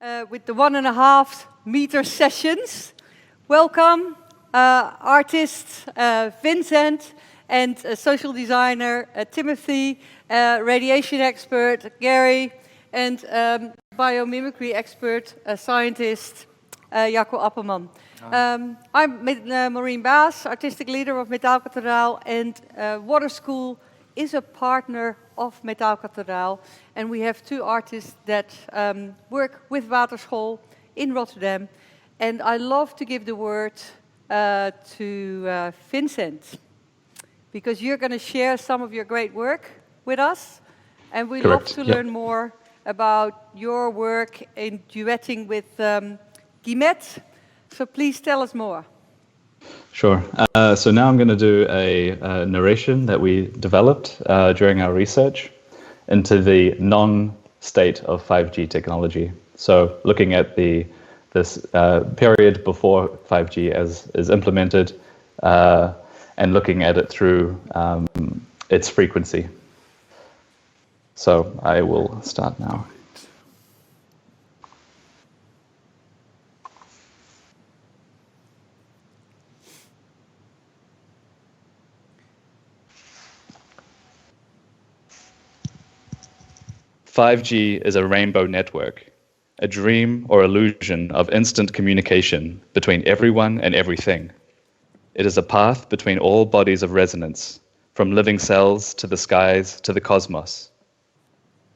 with the 1.5 meter sessions. Welcome, artist Vincent and social designer Timothy, radiation expert Gary, and biomimicry expert, scientist Jacco Appelman. I'm Maureen Baas, artistic leader of Metaal Kathedraal, and Waterschool is a partner of Metaal Kathedraal, and we have two artists that work with Waterschool in Rotterdam. And I love to give the word to Vincent, because you're going to share some of your great work with us, and we love to learn more about your work in duetting with Guillemette. So please tell us more. Sure. So now I'm going to do a narration that we developed during our research into the non-state of 5G technology. So looking at this period before 5G is implemented and looking at it through its frequency. So I will start now. "5G is a rainbow network, a dream or illusion of instant communication between everyone and everything. It is a path between all bodies of resonance, from living cells to the skies to the cosmos.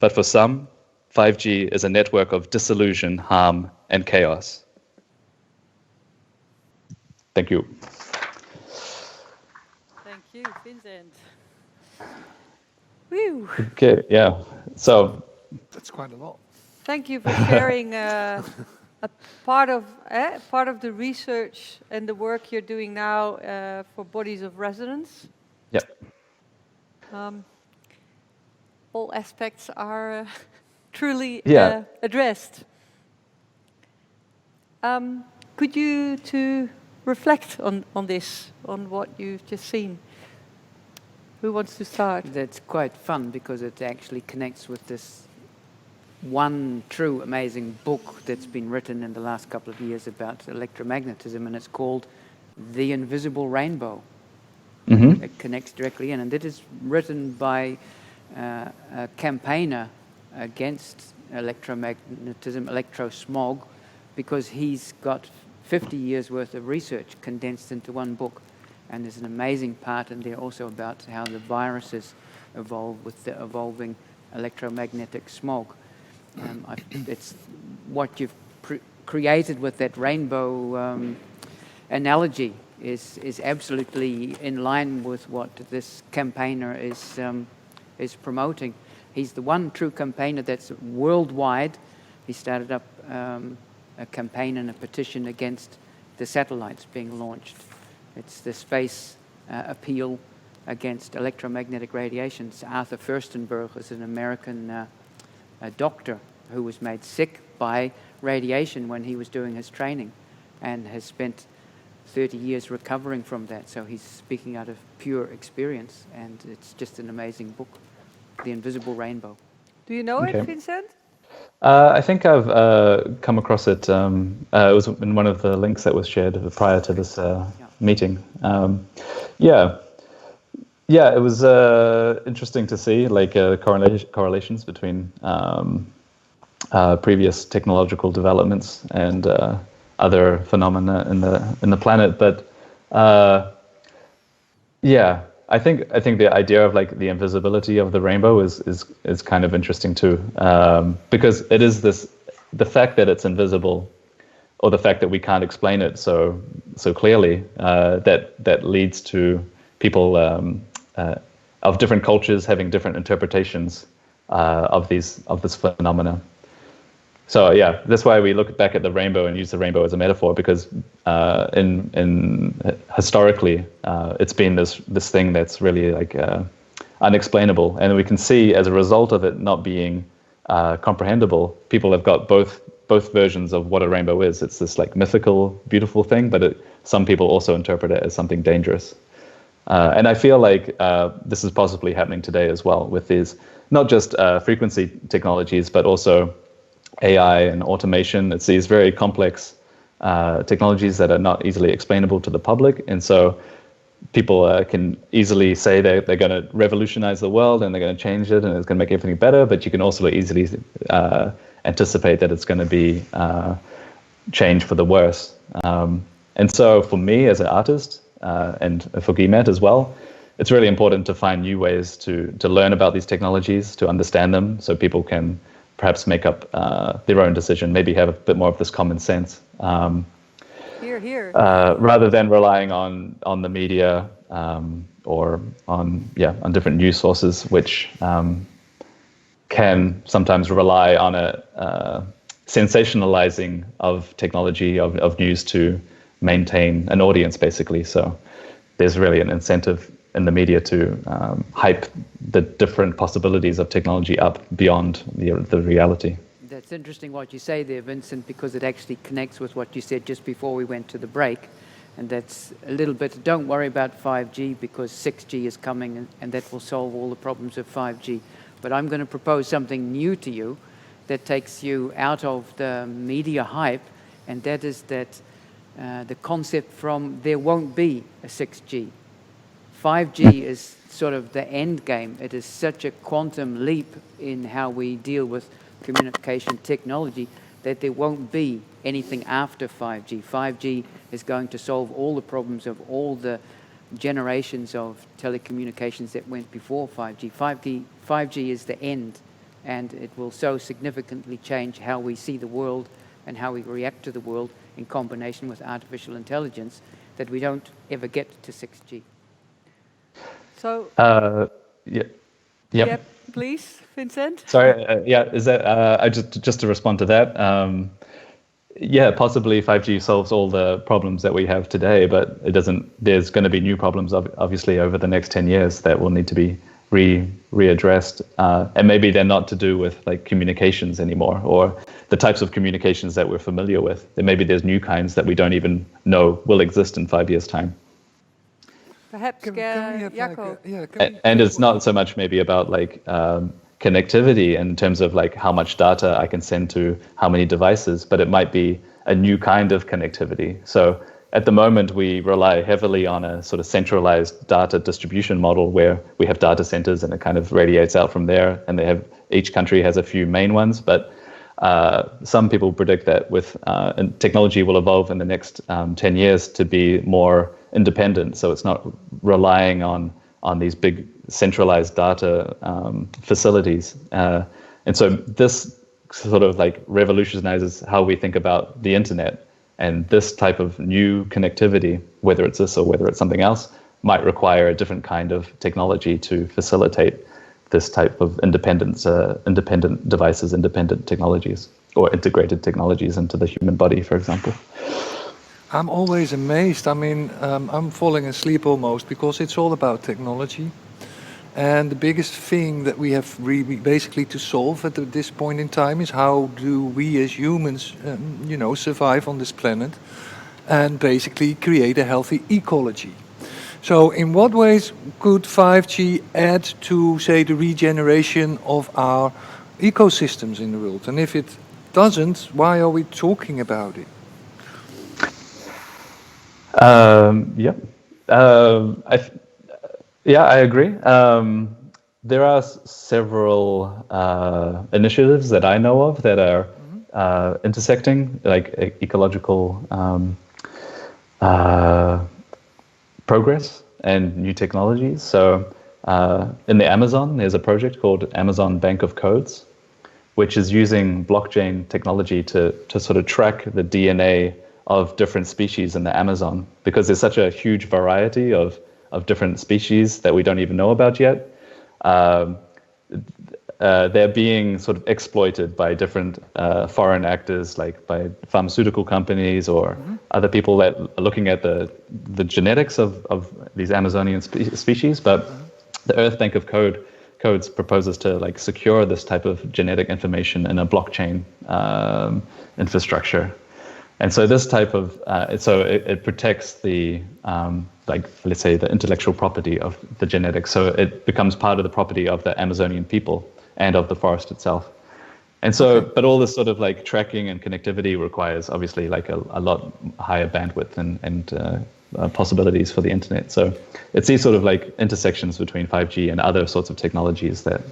But for some, 5G is a network of disillusion, harm, and chaos." Thank you. Thank you, Vincent. Whew. Okay, yeah. So that's quite a lot. Thank you for sharing a part of the research and the work you're doing now for bodies of resonance. Yep. All aspects are truly addressed. Could you two reflect on this, on what you've just seen? Who wants to start? That's quite fun because it actually connects with this one true amazing book that's been written in the last couple of years about electromagnetism, and it's called The Invisible Rainbow. Mm-hmm. It connects directly in, and it is written by a campaigner against electromagnetism, electrosmog, because he's got 50 years worth of research condensed into one book. And there's an amazing part in there also about how the viruses evolve with the evolving electromagnetic smog. It's what you've created with that rainbow analogy is absolutely in line with what this campaigner is promoting. He's the one true campaigner that's worldwide. He started up a campaign and a petition against the satellites being launched. It's the space appeal against electromagnetic radiations. Arthur Furstenberg is an American doctor who was made sick by radiation when he was doing his training and has spent 30 years recovering from that. So he's speaking out of pure experience, and it's just an amazing book, The Invisible Rainbow. Do you know it, Vincent? I think I've come across it. It was in one of the links that was shared prior to this meeting. It was interesting to see like correlations between previous technological developments and other phenomena in the planet. But I think the idea of like the invisibility of the rainbow is kind of interesting too, because it is the fact that it's invisible, or the fact that we can't explain it so clearly, that leads to people of different cultures having different interpretations of this phenomena. So yeah, that's why we look back at the rainbow and use the rainbow as a metaphor, because in historically it's been this thing that's really like unexplainable, and we can see as a result of it not being comprehensible, people have got both versions of what a rainbow is. It's this like mythical, beautiful thing, but some people also interpret it as something dangerous. And I feel like this is possibly happening today as well with these, not just frequency technologies, but also AI and automation. It's these very complex technologies that are not easily explainable to the public, and so people can easily say they're going to revolutionize the world and they're going to change it and it's going to make everything better, but you can also easily anticipate that it's going to be change for the worse. And so for me as an artist, and for GIMAT as well, it's really important to find new ways to learn about these technologies, to understand them, so people can perhaps make up their own decision, maybe have a bit more of this common sense. Hear, hear. Rather than relying on the media or on different news sources, which can sometimes rely on a sensationalizing of technology, of news to maintain an audience, basically. So there's really an incentive in the media to hype the different possibilities of technology up beyond the reality. That's interesting what you say there, Vincent, because it actually connects with what you said just before we went to the break. And that's a little bit, don't worry about 5G because 6G is coming and that will solve all the problems of 5G. But I'm going to propose something new to you that takes you out of the media hype, and that is that the concept from there won't be a 6G. 5G is sort of the end game. It is such a quantum leap in how we deal with communication technology that there won't be anything after 5G. 5G is going to solve all the problems of all the generations of telecommunications that went before 5G. 5G is the end, and it will so significantly change how we see the world and how we react to the world in combination with artificial intelligence that we don't ever get to 6G. So, Yep. please, Vincent. Sorry, is that I just to respond to that? Possibly 5G solves all the problems that we have today, but it doesn't. There's going to be new problems, obviously, over the next 10 years that will need to be readdressed, and maybe they're not to do with like communications anymore, or the types of communications that we're familiar with. Maybe there's new kinds that we don't even know will exist in 5 years' time. Perhaps, Jaco. And it's not so much maybe about like connectivity in terms of like how much data I can send to how many devices, but it might be a new kind of connectivity. So at the moment, we rely heavily on a sort of centralized data distribution model where we have data centers and it kind of radiates out from there, and each country has a few main ones. But some people predict that with technology will evolve in the next 10 years to be more independent, so it's not relying on these big centralized data facilities. And so this sort of like revolutionizes how we think about the internet. And this type of new connectivity, whether it's this or whether it's something else, might require a different kind of technology to facilitate this type of independent devices, independent technologies, or integrated technologies into the human body, for example. I'm always amazed. I mean, I'm falling asleep almost because it's all about technology. And the biggest thing that we have really basically to solve at this point in time is how do we as humans, survive on this planet and basically create a healthy ecology. So in what ways could 5G add to, say, the regeneration of our ecosystems in the world? And if it doesn't, why are we talking about it? I agree. There are several initiatives that I know of that are intersecting, like ecological progress and new technologies. So in the Amazon, there's a project called Amazon Bank of Codes, which is using blockchain technology to sort of track the DNA of different species in the Amazon, because there's such a huge variety of different species that we don't even know about yet. They're being sort of exploited by different foreign actors, like by pharmaceutical companies or other people that are looking at the genetics of these Amazonian species. But the Earth Bank of Codes proposes to like secure this type of genetic information in a blockchain infrastructure. And so this type of, it protects the, let's say, the intellectual property of the genetics. So it becomes part of the property of the Amazonian people and of the forest itself. And so, but all this sort of like tracking and connectivity requires obviously like a lot higher bandwidth and possibilities for the internet. So it's these sort of like intersections between 5G and other sorts of technologies that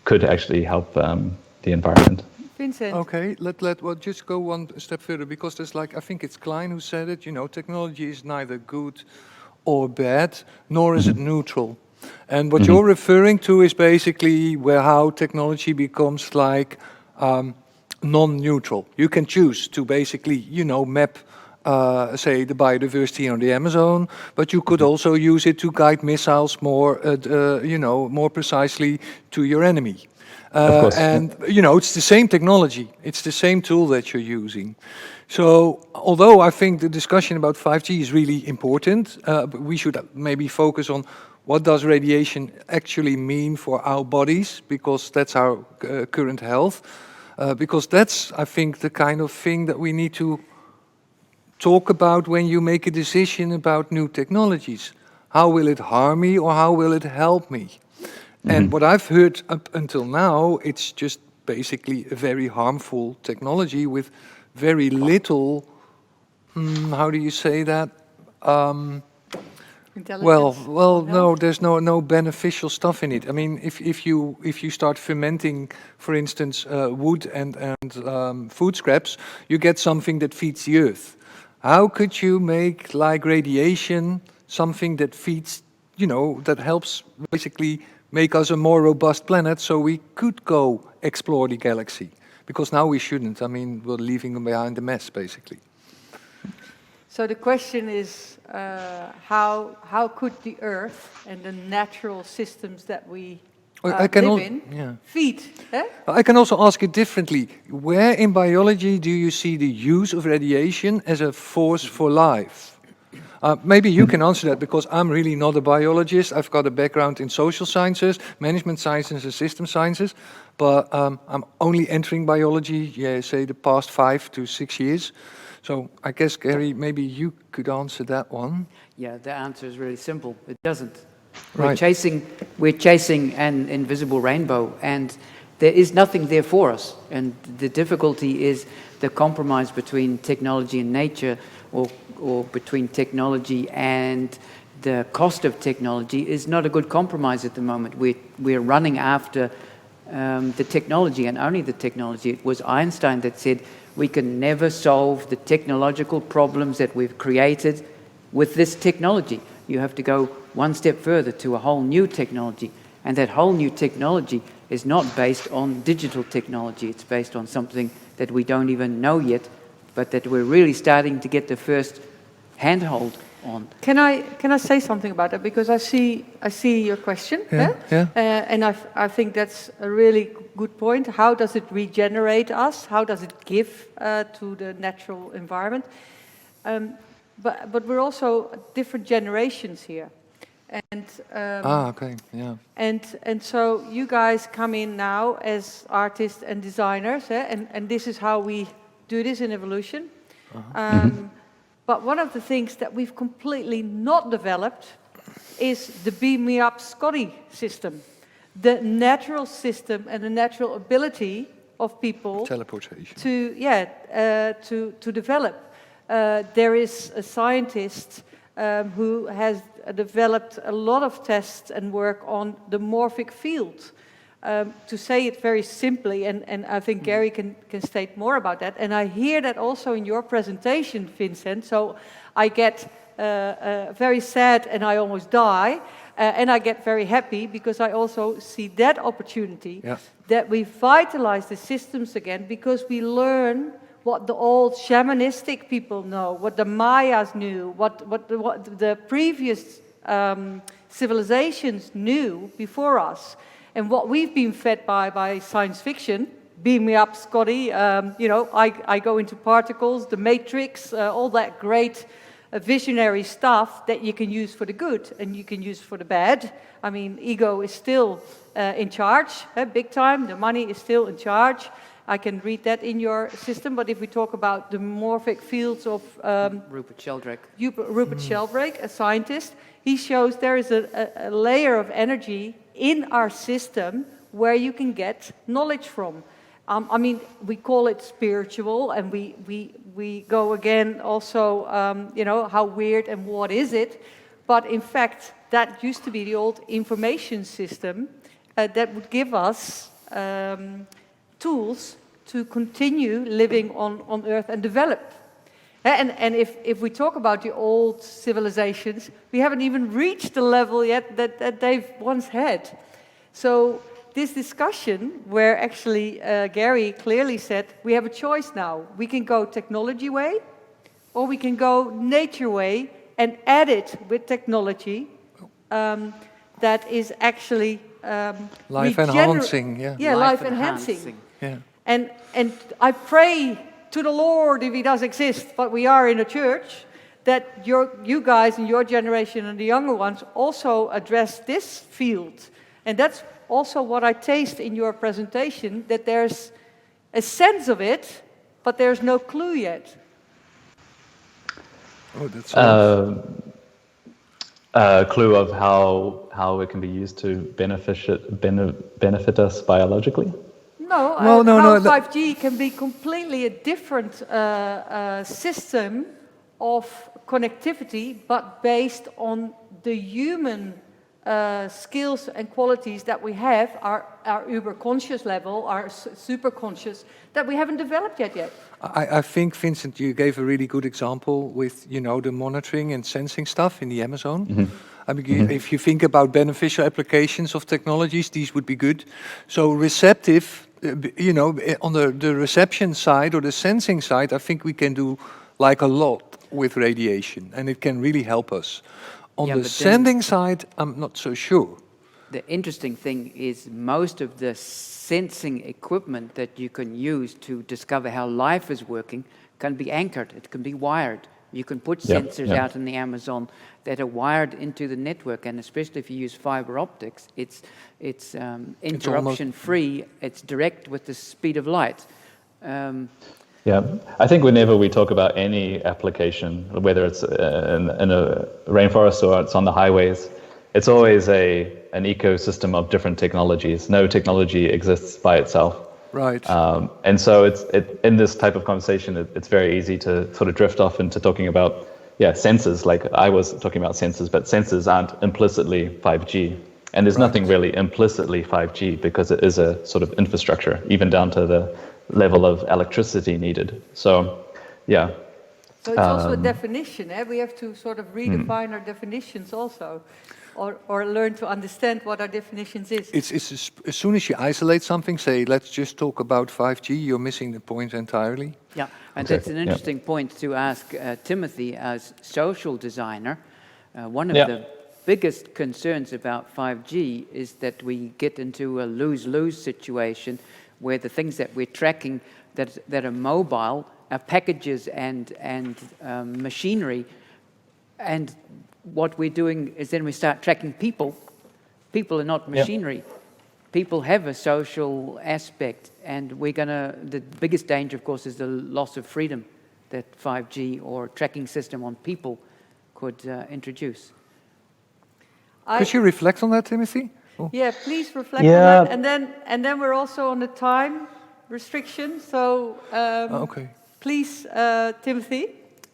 could actually help the environment. Vincent. Okay, well, just go one step further, because there's I think it's Klein who said it, technology is neither good or bad, nor is it neutral. And what you're referring to is basically how technology becomes non-neutral. You can choose to basically, map, say, the biodiversity on the Amazon, but you could also use it to guide missiles more precisely to your enemy. And, it's the same technology. It's the same tool that you're using. So, although I think the discussion about 5G is really important, we should maybe focus on what does radiation actually mean for our bodies, because that's our current health. Because that's, I think, the kind of thing that we need to talk about when you make a decision about new technologies. How will it harm me or how will it help me? And what I've heard up until now, it's just basically a very harmful technology with very little, how do you say that? No, there's no beneficial stuff in it. I mean, if you start fermenting, for instance, wood and food scraps, you get something that feeds the earth. How could you make radiation something that feeds, that helps basically make us a more robust planet, so we could go explore the galaxy? Because now we shouldn't. I mean, we're leaving behind a mess, basically. So the question is, how could the Earth and the natural systems that we live in feed? I can also ask it differently. Where in biology do you see the use of radiation as a force for life? Maybe you can answer that, because I'm really not a biologist. I've got a background in social sciences, management sciences and system sciences, but I'm only entering biology, say the past 5 to 6 years. So I guess, Gary, maybe you could answer that one. Yeah, the answer is really simple. It doesn't. Right. We're chasing an invisible rainbow, and there is nothing there for us. And the difficulty is the compromise between technology and nature, or between technology and the cost of technology is not a good compromise at the moment. We're running after the technology, and only the technology. It was Einstein that said we can never solve the technological problems that we've created with this technology. You have to go one step further to a whole new technology, and that whole new technology is not based on digital technology. It's based on something that we don't even know yet, but that we're really starting to get the first handhold on. Can I say something about that? Because I see your question, and I think that's a really good point. How does it regenerate us? How does it give to the natural environment? But we're also different generations here, and and so you guys come in now as artists and designers, and this is how we do this in evolution. But one of the things that we've completely not developed is the Beam Me Up Scotty system. The natural system and the natural ability of people teleportation to develop. There is a scientist who has developed a lot of tests and work on the morphic field. To say it very simply, and I think Gary can state more about that, and I hear that also in your presentation, Vincent, so I get very sad and I almost die, and I get very happy because I also see that opportunity, that we vitalize the systems again, because we learn what the old shamanistic people know, what the Mayas knew, what the previous civilizations knew before us. And what we've been fed by science fiction, Beam Me Up, Scotty, I go into particles, the Matrix, all that great visionary stuff that you can use for the good and you can use for the bad. I mean, ego is still in charge, big time. The money is still in charge. I can read that in your system. But if we talk about the morphic fields of Rupert Sheldrake. Rupert Sheldrake, a scientist, he shows there is a layer of energy in our system where you can get knowledge from. I mean, we call it spiritual, and we go again also, how weird and what is it? But in fact, that used to be the old information system that would give us tools to continue living on Earth and develop. And if we talk about the old civilizations, we haven't even reached the level yet that they've once had. So this discussion, where actually Gary clearly said, we have a choice now. We can go technology way, or we can go nature way and add it with technology that is actually life enhancing, yeah. Yeah, life enhancing. Yeah. And I pray to the Lord, if He does exist, but we are in a church, that you guys in your generation and the younger ones also address this field. And that's also what I taste in your presentation, that there's a sense of it, but there's no clue yet. Oh, that's Clue of how it can be used to benefit us biologically? No, no, how no, 5G can be completely a different system of connectivity, but based on the human skills and qualities that we have, our uber-conscious level, our super-conscious, that we haven't developed yet. I think, Vincent, you gave a really good example with, the monitoring and sensing stuff in the Amazon. Mm-hmm. I mean, if you think about beneficial applications of technologies, these would be good. So receptive, on the reception side or the sensing side, I think we can do like a lot with radiation, and it can really help us. On the sending side, I'm not so sure. The interesting thing is most of the sensing equipment that you can use to discover how life is working can be anchored, it can be wired. You can put sensors out in the Amazon that are wired into the network, and especially if you use fiber optics, it's interruption-free, it's direct with the speed of light. I think whenever we talk about any application, whether it's in a rainforest or it's on the highways, it's always an ecosystem of different technologies. No technology exists by itself. Right. And so in this type of conversation, it's very easy to sort of drift off into talking about, sensors, like I was talking about sensors, but sensors aren't implicitly 5G. And there's nothing really implicitly 5G because it is a sort of infrastructure, even down to the level of electricity needed. So, yeah. So it's also a definition, eh? We have to sort of redefine our definitions also, or learn to understand what our definitions is. It's as soon as you isolate something, say, let's just talk about 5G, you're missing the point entirely. Yeah, and that's an interesting point to ask Timothy as social designer. One of the biggest concerns about 5G is that we get into a lose-lose situation where the things that we're tracking that are mobile are packages and machinery, and what we're doing is then we start tracking people. People are not machinery. People have a social aspect, and the biggest danger, of course, is the loss of freedom that 5G or tracking system on people could introduce. Could you reflect on that, Timothy? Oh. Yeah, please reflect on that. And then we're also on the time restriction. So okay. Please, Timothy,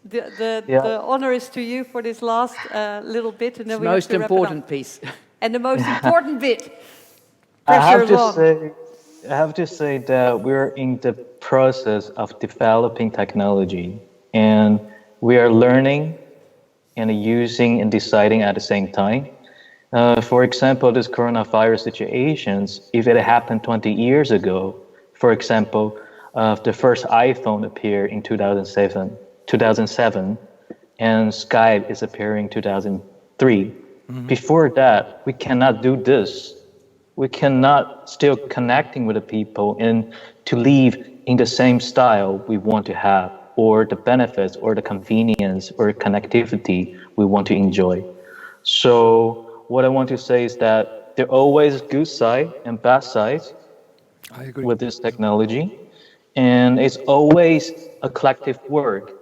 the honor is to you for this last little bit, and then we most have to important piece. And the most important bit. I have to say that we're in the process of developing technology, and we are learning and using and deciding at the same time. For example, this coronavirus situations, if it happened 20 years ago, for example, the first iPhone appeared in 2007, and Skype is appearing in 2003. Mm-hmm. Before that, we cannot do this. We cannot still connecting with the people and to live in the same style we want to have, or the benefits or the convenience or connectivity we want to enjoy. So what I want to say is that there are always good side and bad sides with this technology, and it's always a collective work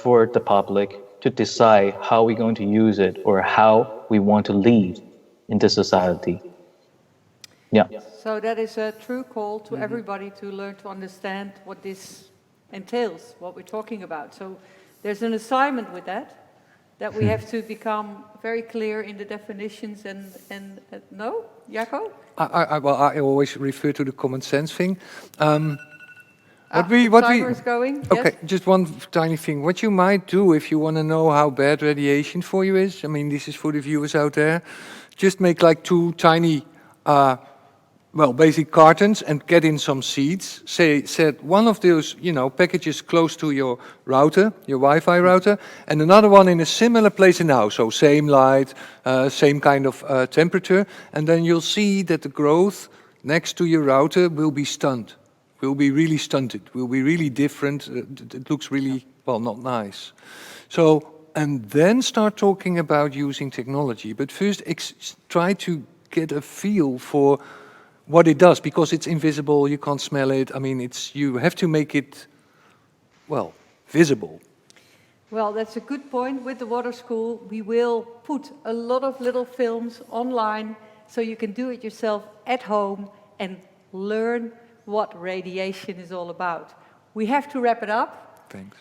for the public to decide how we're going to use it or how we want to live in this society. Yeah. So that is a true call to everybody to learn to understand what this entails, what we're talking about. So there's an assignment with that we have to become very clear in the definitions and no, Jacco? I always refer to the common sense thing. The timer is going. Okay, Yes? just one tiny thing. What you might do if you want to know how bad radiation for you is, I mean, this is for the viewers out there, just make like 2 tiny, basic cartons and get in some seeds. Set one of those, packages close to your router, your Wi-Fi router, and another one in a similar place in the house. So same light, same kind of temperature, and then you'll see that the growth next to your router will be stunned. Will be really stunted, will be really different, it looks really, not nice. So, and then start talking about using technology, but first try to get a feel for what it does, because it's invisible, you can't smell it, I mean, you have to make it, visible. Well, that's a good point. With the Waterschool, we will put a lot of little films online so you can do it yourself at home and learn what radiation is all about. We have to wrap it up. Thanks.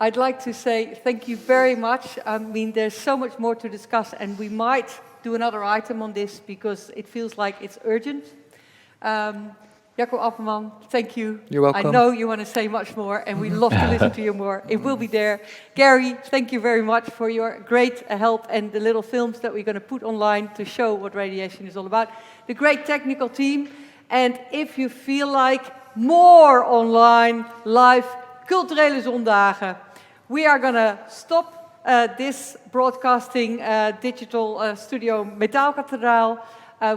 I'd like to say thank you very much. I mean, there's so much more to discuss, and we might do another item on this because it feels like it's urgent. Jacco Appelman, thank you. You're welcome. I know you want to say much more, and we love to listen to you more. It will be there. Gary, thank you very much for your great help and the little films that we're going to put online to show what radiation is all about. The great technical team. And if you feel like more online, live, culturele zondagen, we are going to stop this broadcasting digital studio Metaal Kathedraal.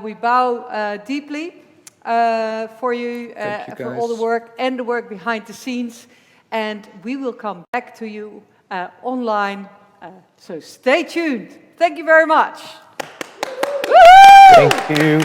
We bow deeply for you, for all the work and the work behind the scenes. And we will come back to you online. So stay tuned. Thank you very much. Thank you.